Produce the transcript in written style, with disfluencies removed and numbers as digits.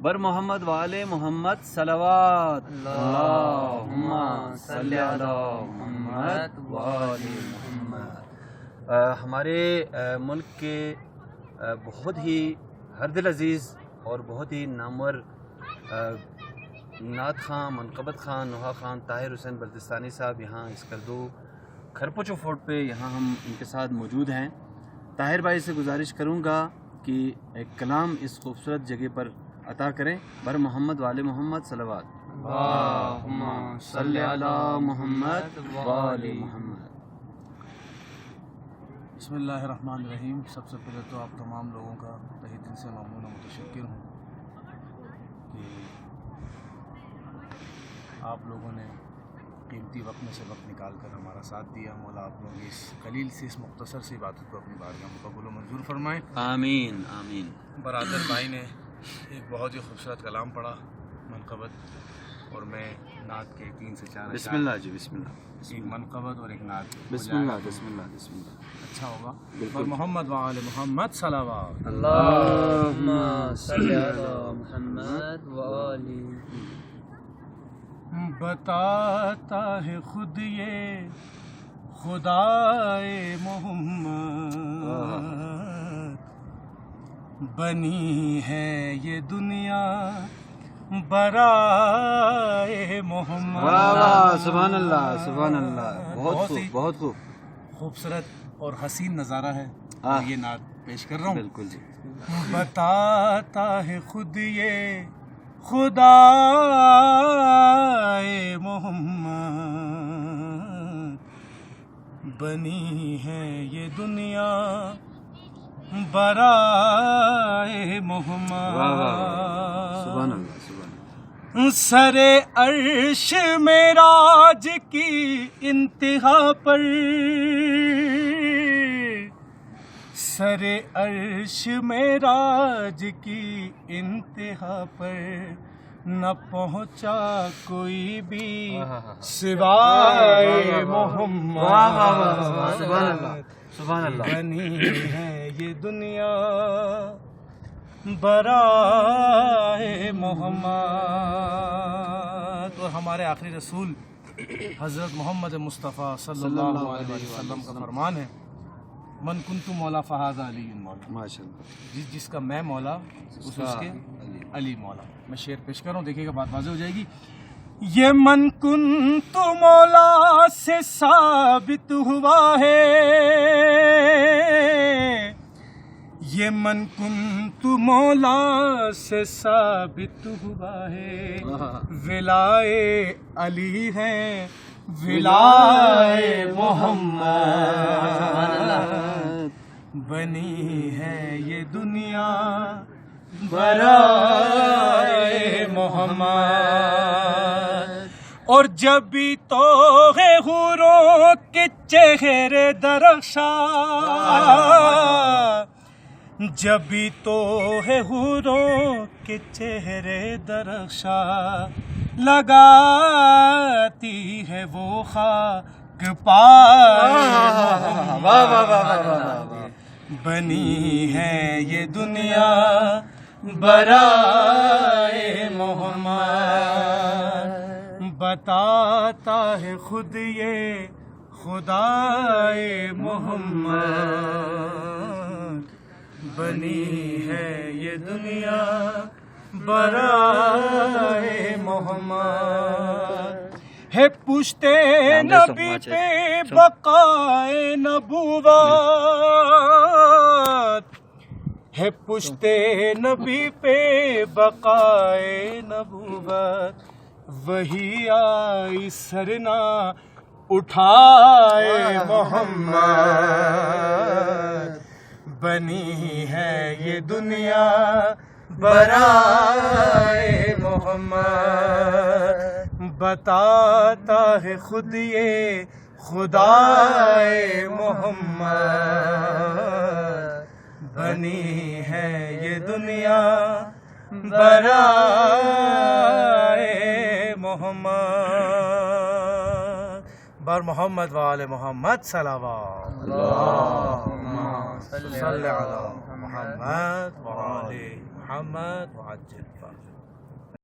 بر محمد والے محمد صلوات اللہم صلی علی محمد والے محمد۔ ہمارے ملک کے بہت ہی ہر دل عزیز اور بہت ہی نامور نعت خان، منقبت خان، نوحہ خان طاہر حسین بلتستانی صاحب یہاں اسکردو کھرپوچو فورٹ پہ یہاں ہم ان کے ساتھ موجود ہیں۔ طاہر بھائی سے گزارش کروں گا کہ ایک کلام اس خوبصورت جگہ پر عطا کریں۔ بر محمد والے محمد صلوات اللہم صلی علی محمد والے محمد۔ بسم اللہ الرحمن الرحیم۔ سب سے پہلے تو آپ تمام لوگوں کا تہہ دل سے ممنون و متشکر ہوں کہ آپ لوگوں نے قیمتی وقت میں سے وقت نکال کر ہمارا ساتھ دیا۔ مولا آپ لوگ اس قلیل سی اس مختصر سی عبادت کو اپنی بارگاہ میں قبول و منظور فرمائیں۔ آمین آمین۔ برادر بھائی نے ایک بہت ہی خوبصورت کلام پڑھا منقبت، اور میں نعت کے 3 سے 4 بسم اللہ جی، بسم اللہ، ایک منقبت اور ایک نعت بسم اللہ بسم اللہ بسم اللہ۔ اچھا ہوگا۔ اور محمد وآل محمد صلوات اللہم صلی علی محمد والے۔ بتاتا ہے خود یہ خدائے محمد، بنی ہے یہ دنیا برائے محمد۔ واہ واہ، سبحان اللہ سبحان اللہ، بہت خوب بہت خوب، خوبصورت اور حسین نظارہ ہے۔ یہ نعت پیش کر رہا ہوں۔ بالکل جی۔ بتاتا ہے خود یہ خدا محمد، بنی ہے یہ دنیا برائے محمد۔ سبحان اللہ سبحان اللہ۔ سر عرش معراج کی انتہا پر، سر عرش معراج کی انتہا پر نہ پہنچا کوئی بھی سوائے محمد۔ سبحان اللہ سبحان اللہ۔ بنی ہے یہ دنیا برائے محمد۔ اور ہمارے آخری رسول حضرت محمد مصطفیٰ صلی اللہ علیہ وسلم کا فرمان ہے، من کنت مولا فہذا علی مولا۔ ماشاء اللہ۔ جس کا میں مولا اس کے علی مولا۔ میں شعر پیش کر رہا ہوں، دیکھیے گا بات واضح ہو جائے گی۔ یہ من کنت مولا سے ثابت ہوا ہے، یہ من کنت مولا سے ثابت ہوا ہے، ولائے علی ہے ولائے محمد، بنی ہے یہ دنیا برائے محمد۔ اور جبھی تو ہے حوروں کے چہرے درخشاں، جبھی تو ہے حوروں کے چہرے درخشاں، لگاتی ہے وہ خاک پائے محمد، بنی ہے یہ دنیا برائے محمد۔ بتاتا ہے خود یہ خدائے محمد، بنی ہے یہ دنیا برائے محمد۔ ہے پشتے نبی پہ بقائے نبوت، ہے پشتے نبی پہ بقائے نبوت، وہی آئی سرنا اٹھائے محمد، بنی ہے یہ دنیا برائے محمد۔ بتاتا ہے خود یہ خدائے محمد، بنی ہے یہ دنیا برائے محمد۔ بر محمد وآل محمد صلوات اللہم صلی علی محمد وآل محمد وعجل فرجه